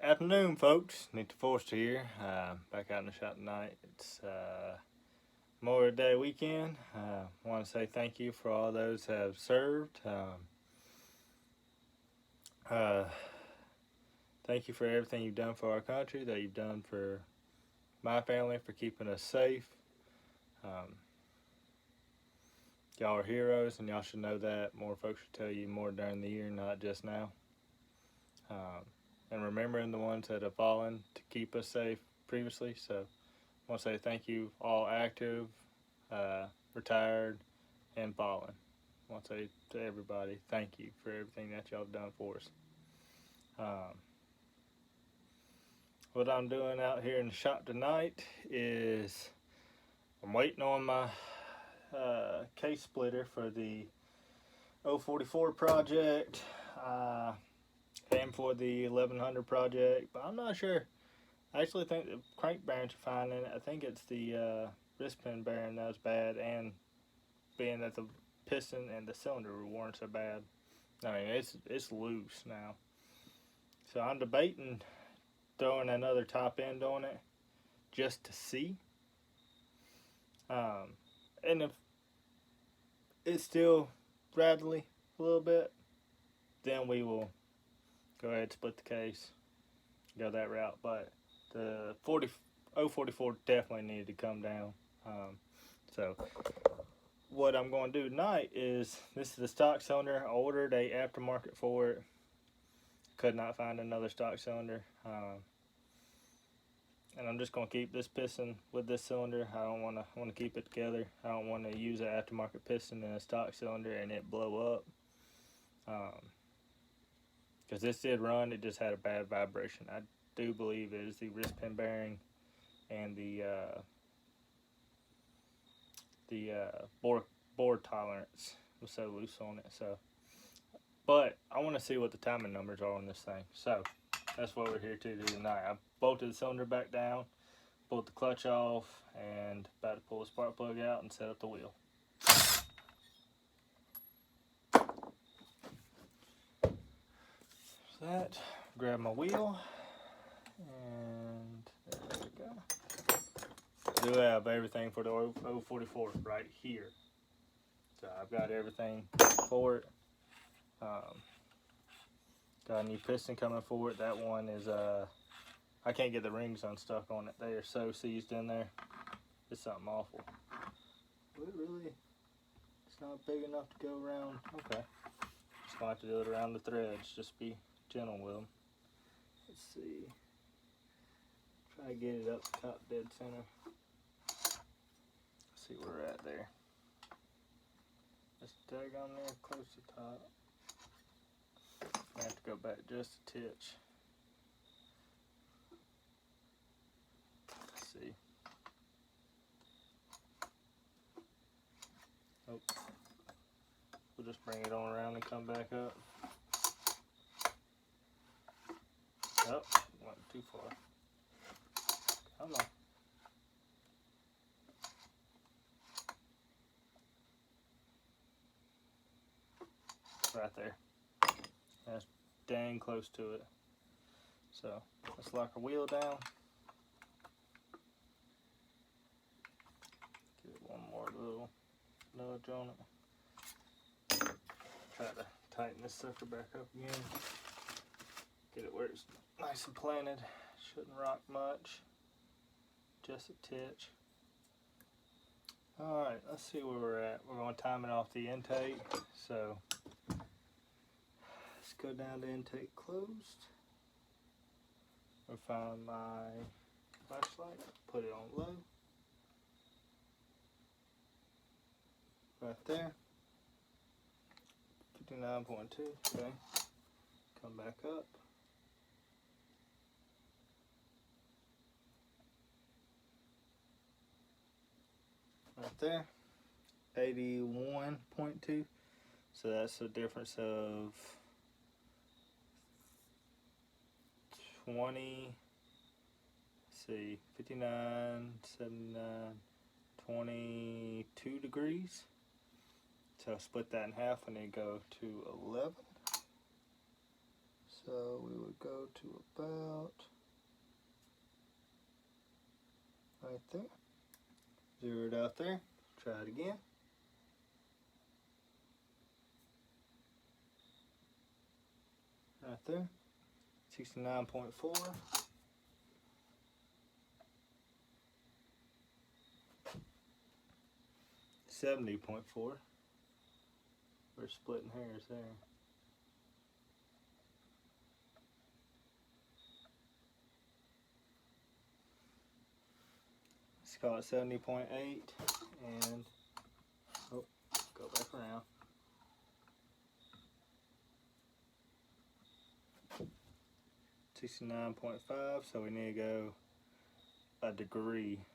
Afternoon, folks. Nick the Forester here. Back out in the shop tonight. It's Memorial Day weekend. Want to say thank you for all those who have served. Thank you for everything you've done for our country, that you've done for my family, for keeping us safe. Y'all are heroes, and y'all should know that. More folks should tell you more during the year, not just now. And remembering the ones that have fallen to keep us safe previously. So I want to say thank you, all active, retired, and fallen. I want to say to everybody, thank you for everything that y'all have done for us. What I'm doing out here in the shop tonight is I'm waiting on my case splitter for the 044 project. And for the 1100 project, but I'm not sure. I actually think the crank bearings are fine in it. I think it's the wrist pin bearing that was bad, and being that the piston and the cylinder were worn so bad. I mean, it's loose now. So I'm debating throwing another top end on it just to see. And if it's still rattly a little bit, then we will go ahead and split the case, go that route. But the 044 definitely needed to come down. So what I'm going to do tonight is, this is the stock cylinder. I ordered a aftermarket for it. Could not find another stock cylinder. And I'm just going to keep this piston with this cylinder. I want to keep it together. I don't want to use an aftermarket piston in a stock cylinder and it blow up. Because this did run, it just had a bad vibration. I do believe it is the wrist pin bearing and the bore tolerance was so loose on it. So, but I want to see what the timing numbers are on this thing. So that's what we're here to do tonight. I bolted the cylinder back down, pulled the clutch off, and about to pull the spark plug out and set up the wheel. That, grab my wheel, and there we go. Do have everything for the 044 right here. So I've got everything for it. Got a new piston coming for it. That one is I can't get the rings unstuck on it. They are so seized in there. It's something awful. But really, it's not big enough to go around. Okay, just gonna have to do it around the threads. Just be gentle with them. Let's see. Try to get it up top dead center. Let's see where we're at there. Just tag on there close to the top. I have to go back just a titch. Let's see. Oh. We'll just bring it on around and come back up. Oh, went too far. Come on. Right there. That's dang close to it. So let's lock our wheel down. Give it one more little nudge on it. Try to tighten this sucker back up again. Get it where it's nice and planted. Shouldn't rock much. Just a titch. Alright, let's see where we're at. We're going to time it off the intake. So let's go down to intake closed. I'll find my flashlight, put it on low. Right there. 59.2, okay. Come back up. Right there. 81.2. So that's a difference of 20, let's see, 59, 79, 22 degrees. So split that in half and then go to 11. So we would go to about right there. Zero it out there. Try it again. Right there. 69.4. 70.4. We're splitting hairs there. Let's call it 70.8 and oh, go back around. 69.5, so we need to go a degree.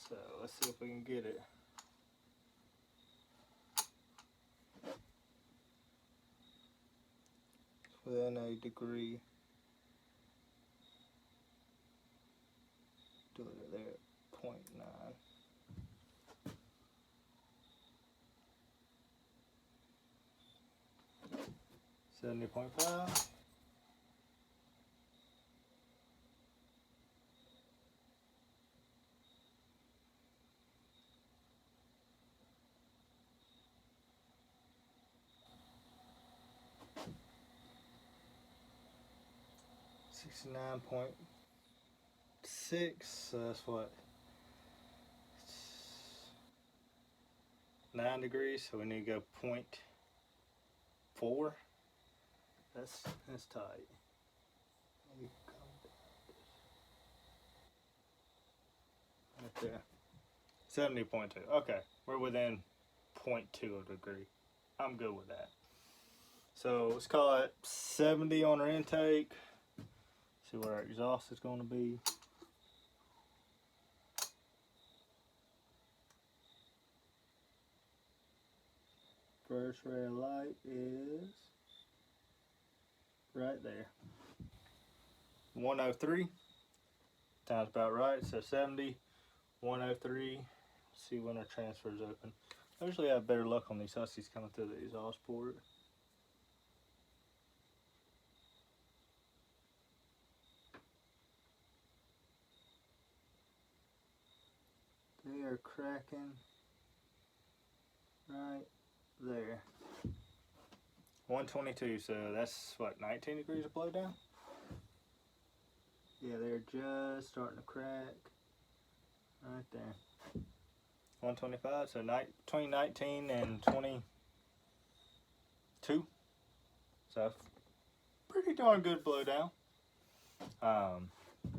So let's see if we can get it. Within a degree. Do it there at 0.9. 70.5. .6, so that's what, 9 degrees, so we need to go 0.4. That's tight. Right there. 70.2. Okay, we're within 0.2 of a degree. I'm good with that. So let's call it 70 on our intake. See what our exhaust is going to be. First ray of light is right there. 103. Sounds about right. So 70, 103. See when our transfer is open. I usually have better luck on these huskies coming through the exhaust port. They are cracking right there. 122, so that's what, 19 degrees of blow down? Yeah, they're just starting to crack right there. 125, so between 19 and 22. So pretty darn good blow down.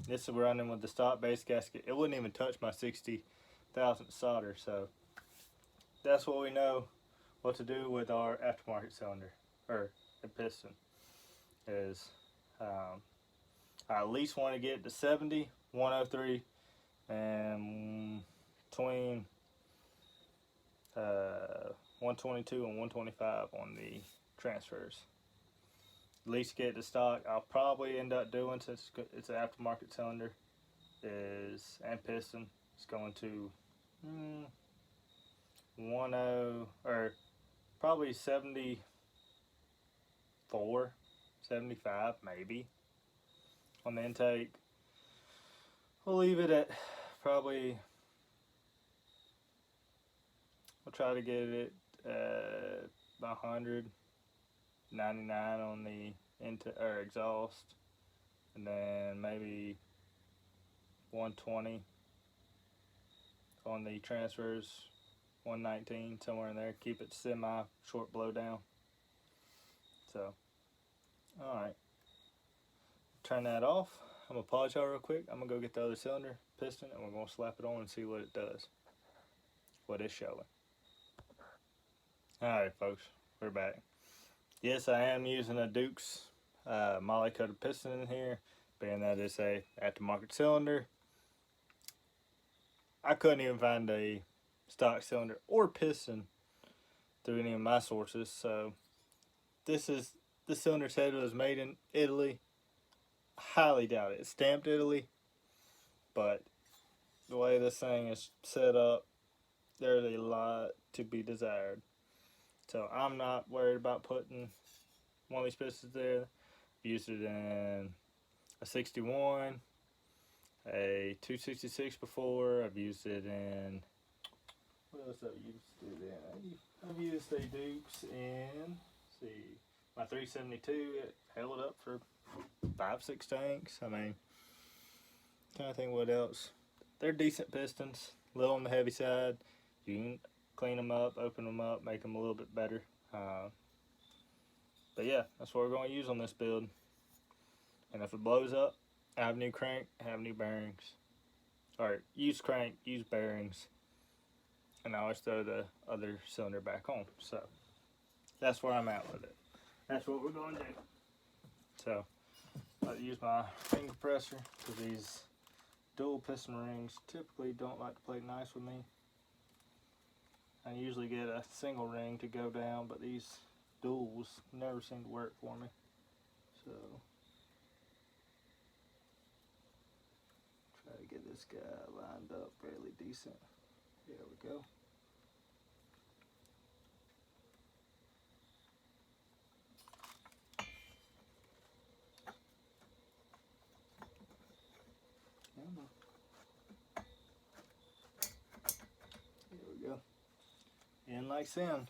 This is running with the stock base gasket. It wouldn't even touch my 60,000 solder, so that's what we know what to do with our aftermarket cylinder or a piston. Is I at least want to get to 70, 103, and between 122 and 125 on the transfers. At least get the stock. I'll probably end up doing, since it's an aftermarket cylinder and piston, it's going to 10 or probably 74, 75 maybe on the intake. We'll leave it at probably, we'll try to get it at 199 on the exhaust, and then maybe 120 on the transfers, 119 somewhere in there. Keep it semi short blow down. So, all right, turn that off. I'm gonna pause y'all real quick. I'm gonna go get the other cylinder piston, and we're gonna slap it on and see what it does, what it's showing. All right, folks, we're back. Yes, I am using a Duke's moly coated piston in here, being that it's a aftermarket cylinder. I couldn't even find a stock cylinder or piston through any of my sources, so the cylinder said it was made in Italy. Highly doubt it. It's stamped Italy, but the way this thing is set up, there's a lot to be desired. So I'm not worried about putting one of these pistons there. I've used it in a 61, a 266 before. I've used it in, what else have I used it in? I've used a Dukes in, let's see, my 372. It held up for 5-6 tanks. I mean, trying to think what else. They're decent pistons, a little on the heavy side. You can clean them up, open them up, make them a little bit better. But yeah, that's what we're going to use on this build. And if it blows up, have new crank, have new bearings. Or use crank, use bearings, and I always throw the other cylinder back on. So that's where I'm at with it. That's what we're going to do. So I use my ring compressor because these dual piston rings typically don't like to play nice with me. I usually get a single ring to go down, but these duals never seem to work for me. So try to get this guy lined up fairly decent. There we go. There we go. In like sin. Don't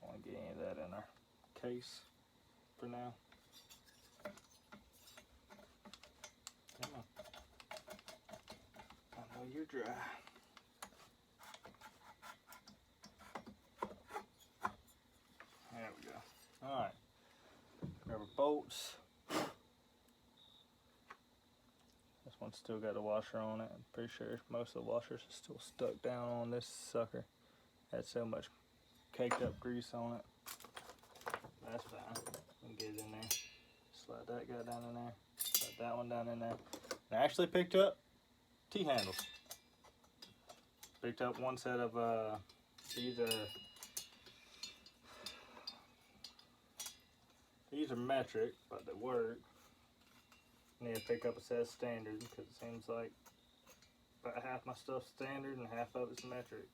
want to get any of that in our case for now. Come on. I know you're dry. There we go. Alright. Grab our bolts. This one's still got a washer on it. I'm pretty sure most of the washers are still stuck down on this sucker. Had so much caked up grease on it. That's fine. We can get it in there. Slide that guy down in there. Slide that one down in there. And I actually picked up T-handles. Picked up one set of these are metric, but they work. I need to pick up a set of standard because it seems like about half my stuff's standard and half of it's metric.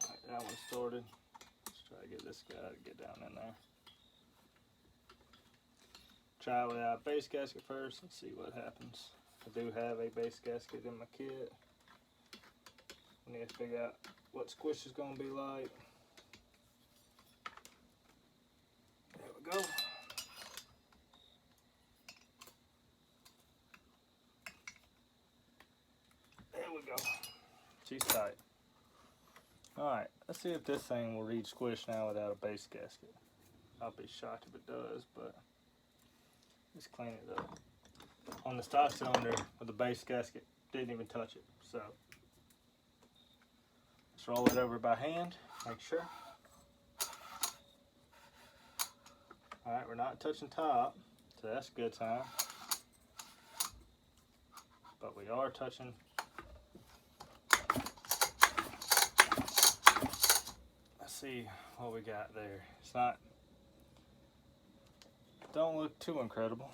Alright, that one's sorted. Let's try to get this guy to get down in there. Try it without a base gasket first and see what happens. I do have a base gasket in my kit. I need to figure out what squish is going to be like. There we go. There we go. She's tight. Alright, let's see if this thing will read squish now without a base gasket. I'll be shocked if it does, but let's clean it up. On the stock cylinder with the base gasket, didn't even touch it. So let's roll it over by hand, make sure. Alright, we're not touching top, so that's a good sign. But we are touching. Let's see what we got there. It's not, don't look too incredible.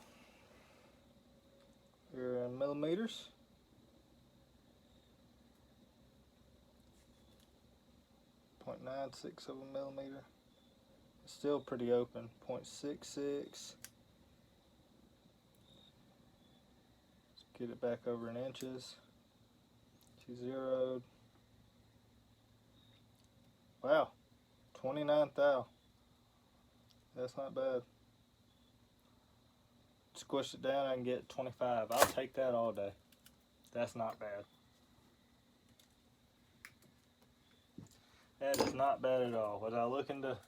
Here in millimeters. .96 of a millimeter. It's still pretty open. 0.66. Let's get it back over in inches. 2 zeroed. Wow, 29 thou. That's not bad. Squish it down, I can get 25. I'll take that all day. That's not bad. That is not bad at all. Was I looking to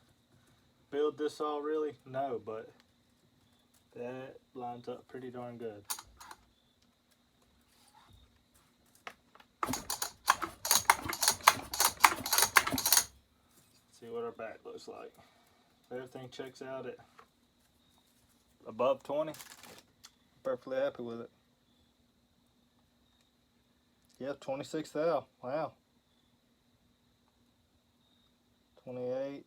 build this all really? No, but that lines up pretty darn good. See what our back looks like. If everything checks out at above 20, perfectly happy with it. Yep, 26 thou. Wow. 28.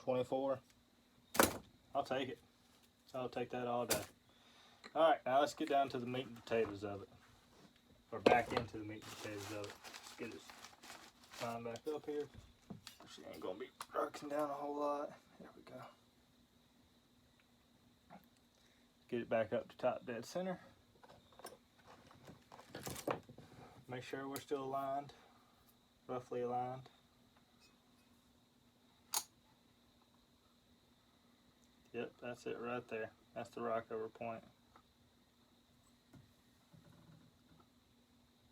24. I'll take it. I'll take that all day. Alright, now let's get down to the meat and potatoes of it. or back into the meat and potatoes of it. Let's get his line back up here. She ain't gonna be rocking down a whole lot. There we go. Get it back up to top dead center. Make sure we're still aligned, roughly aligned. Yep, that's it right there. That's the rock over point.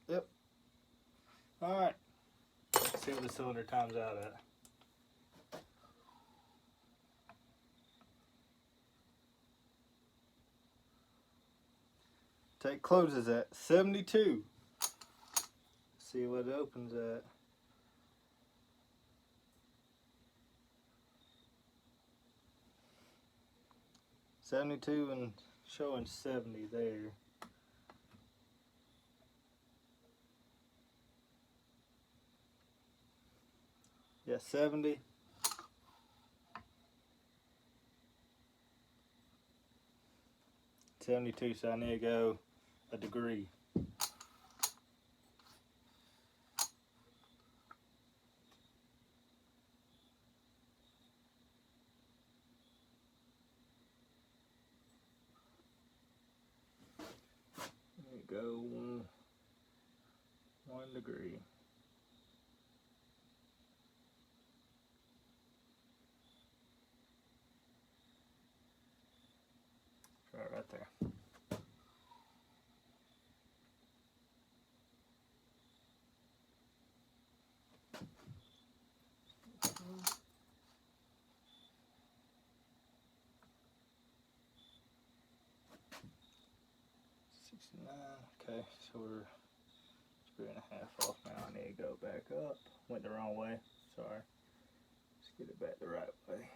Yep. Alright. See what the cylinder times out at. Take closes at 72. See what it opens at. $72 and showing 70 there. Yeah, 70. $72, so I need to go a degree. There you go, 1 degree. Right there. Okay, so we're 3.5 off now. I need to go back up. Went the wrong way. Sorry. Let's get it back the right way.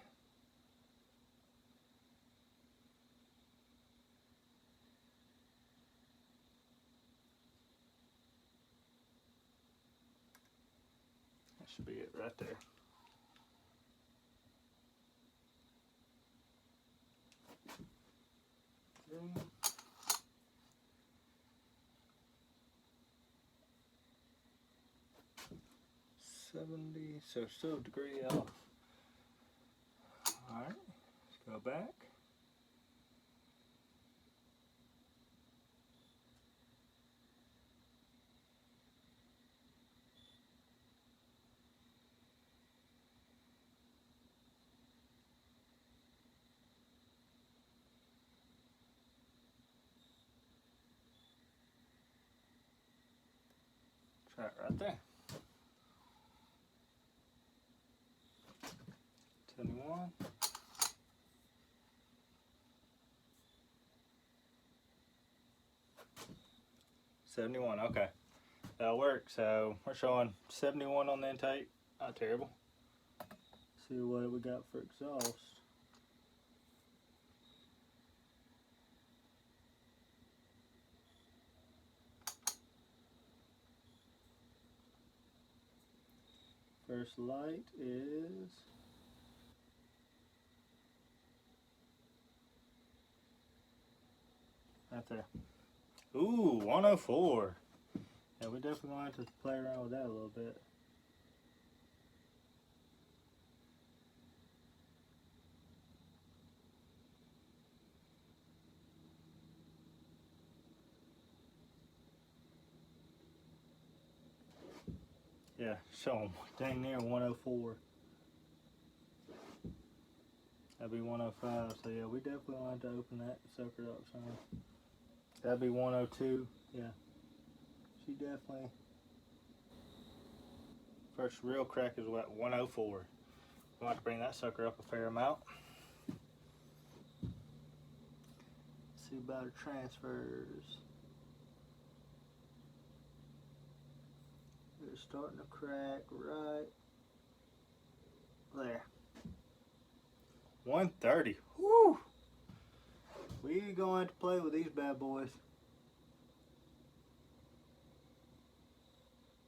That should be it right there. Okay. 70, so still a degree off. Alright, let's go back. Try it right there. 71. $71, okay. That'll work. So we're showing 71 on the intake. Not terrible. See what we got for exhaust. First light is right there. Ooh, 104. Yeah, we definitely gonna have to play around with that a little bit. Yeah, show them. Dang near 104. That'd be 105. So yeah, we definitely gonna have to open that sucker up some. That'd be 102. Yeah. She definitely. First real crack is what, 104. We'll have to bring that sucker up a fair amount. See about the transfers. They're starting to crack right there. 130. Woo! We gonna have to play with these bad boys.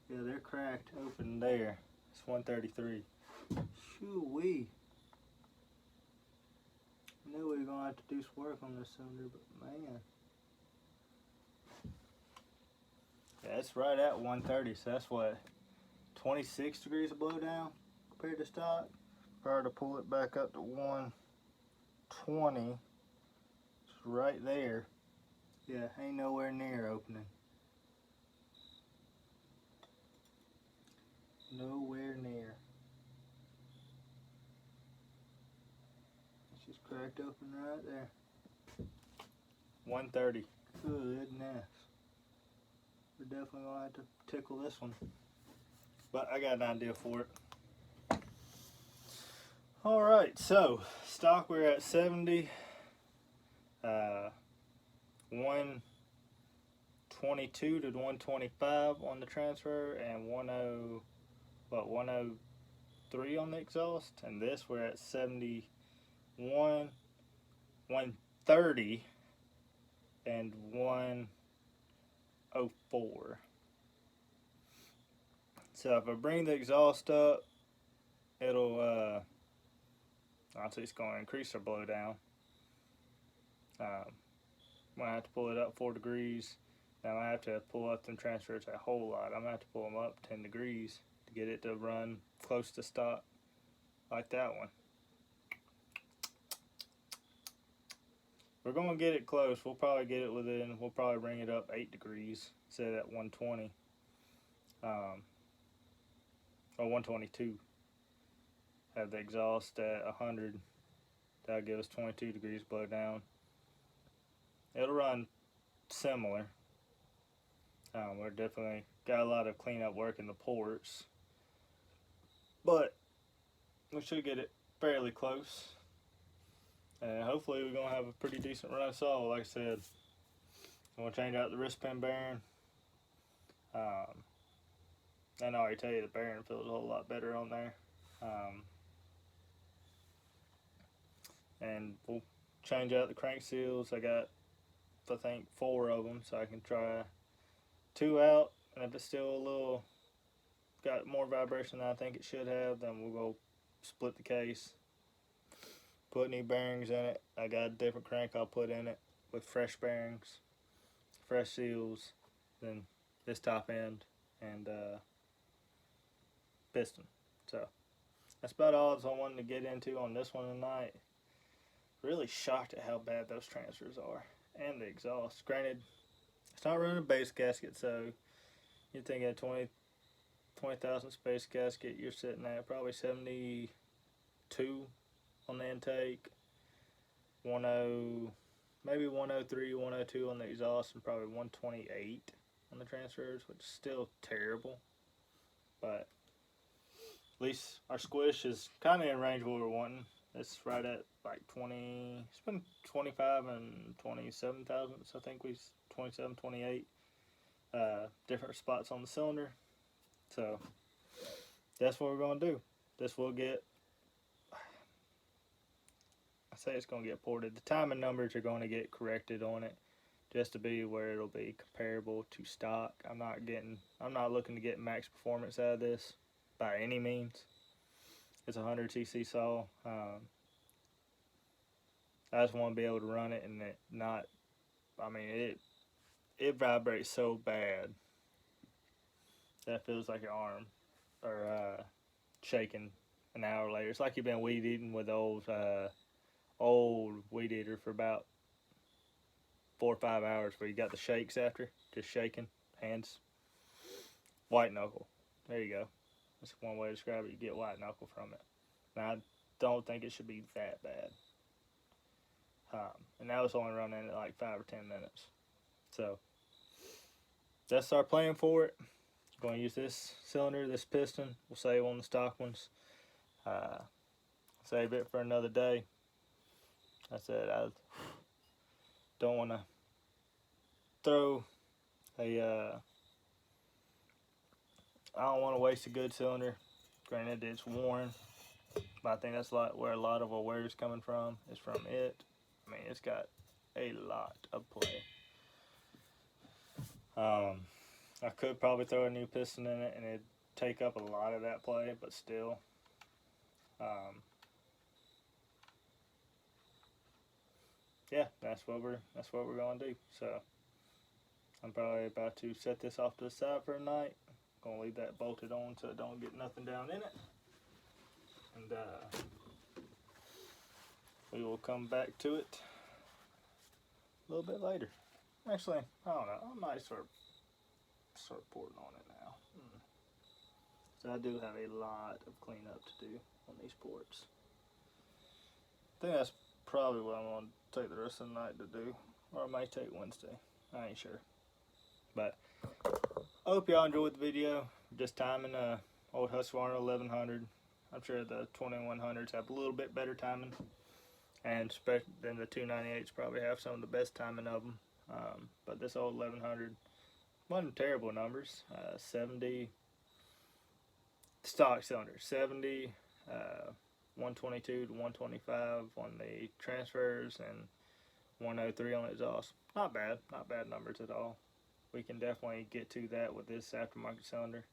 Yeah, they're cracked open there. It's 133. Shoo-wee. I knew we were gonna have to do some work on this cylinder, but man. Yeah, it's right at 130, so that's what, 26 degrees of blow down compared to stock. Prior to pull it back up to 120, it's right there. Yeah, ain't nowhere near opening. Nowhere near. It's just cracked open right there. 130. Goodness. We're definitely gonna have to tickle this one. But I got an idea for it. Alright, so stock we're at 70. 122 to 125 on the transfer, and 103 on the exhaust. And this we're at 71, 130, and 104. So if I bring the exhaust up, it'll obviously it's going to increase our blow down. I'm going to have to pull it up 4 degrees. Now I have to pull up them transfers a whole lot. I'm going to have to pull them up 10 degrees to get it to run close to stock like that one. We're going to get it close. We'll probably get it within, we'll probably bring it up 8 degrees instead of that 120. Or 122. Have the exhaust at 100. That'll give us 22 degrees blow down. It'll run similar. We're definitely got a lot of cleanup work in the ports, but we should get it fairly close. And hopefully we're going to have a pretty decent run of saw. Like I said, I'm going to change out the wrist pin bearing. And I already tell you the bearing feels a whole lot better on there. And we'll change out the crank seals. I got, I think, 4 of them, so I can try 2 out. And if it's still a little, got more vibration than I think it should have, then we'll go split the case. Put new bearings in it. I got a different crank I'll put in it with fresh bearings, fresh seals, then this top end, and piston. So that's about all I wanted to get into on this one tonight. Really shocked at how bad those transfers are, and the exhaust. Granted, it's not running a base gasket, so you're thinking a 20,000 space gasket, you're sitting at probably 72 on the intake, 10, maybe 103, 102 on the exhaust, and probably 128 on the transfers, which is still terrible. But at least our squish is kind of in range of what we're wanting. It's right at like 20, it's been 25 and 27 thousandths, I think 27, 28 different spots on the cylinder. So that's what we're going to do. This will get, I say it's going to get ported. The timing numbers are going to get corrected on it just to be where it'll be comparable to stock. I'm not looking to get max performance out of this by any means. It's a 100 cc saw. I just want to be able to run it and it not, I mean, it vibrates so bad that it feels like your arm or shaking an hour later. It's like you've been weed eating with old weed eater for about 4 or 5 hours, where you got the shakes after, just shaking hands. White knuckle. There you go. That's one way to describe it. You get white knuckle from it. Now, I don't think it should be that bad. And that was only running at like 5 or 10 minutes. So that's our plan for it. Going to use this cylinder, this piston. We'll save on the stock ones. Save it for another day. I said I don't want to throw a. I don't want to waste a good cylinder. Granted, it's worn, but I think that's where a lot of our wear is coming from. Is from it. I mean, it's got a lot of play. I could probably throw a new piston in it and it'd take up a lot of that play, but still. Yeah, that's what we're going to do. So I'm probably about to set this off to the side for a night. Gonna leave that bolted on so it don't get nothing down in it. And we will come back to it a little bit later. Actually, I don't know. I might start pouring on it now. So I do have a lot of cleanup to do on these ports. I think that's probably what I'm gonna take the rest of the night to do, or I might take Wednesday. I ain't sure. But I hope y'all enjoyed the video. Just timing old Husqvarna 1100. I'm sure the 2100s have a little bit better timing, and especially then the 298s probably have some of the best timing of them. But this old 1100 wasn't terrible numbers. 70 stock cylinders, 70, 122 to 125 on the transfers, and 103 on the exhaust. Not bad numbers at all. We can definitely get to that with this aftermarket cylinder.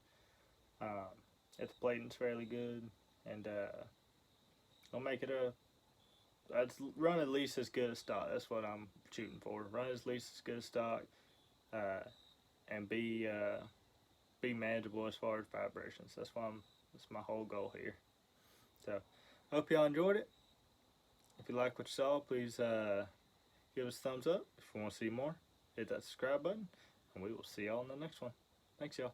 If the plating's fairly good, and it'll make it run at least as good as stock. That's what I'm shooting for. Run at least as good as stock, and be manageable as far as vibrations. That's my whole goal here. So, hope y'all enjoyed it. If you like what you saw, please give us a thumbs up. If you want to see more, hit that subscribe button, and we will see y'all in the next one. Thanks, y'all.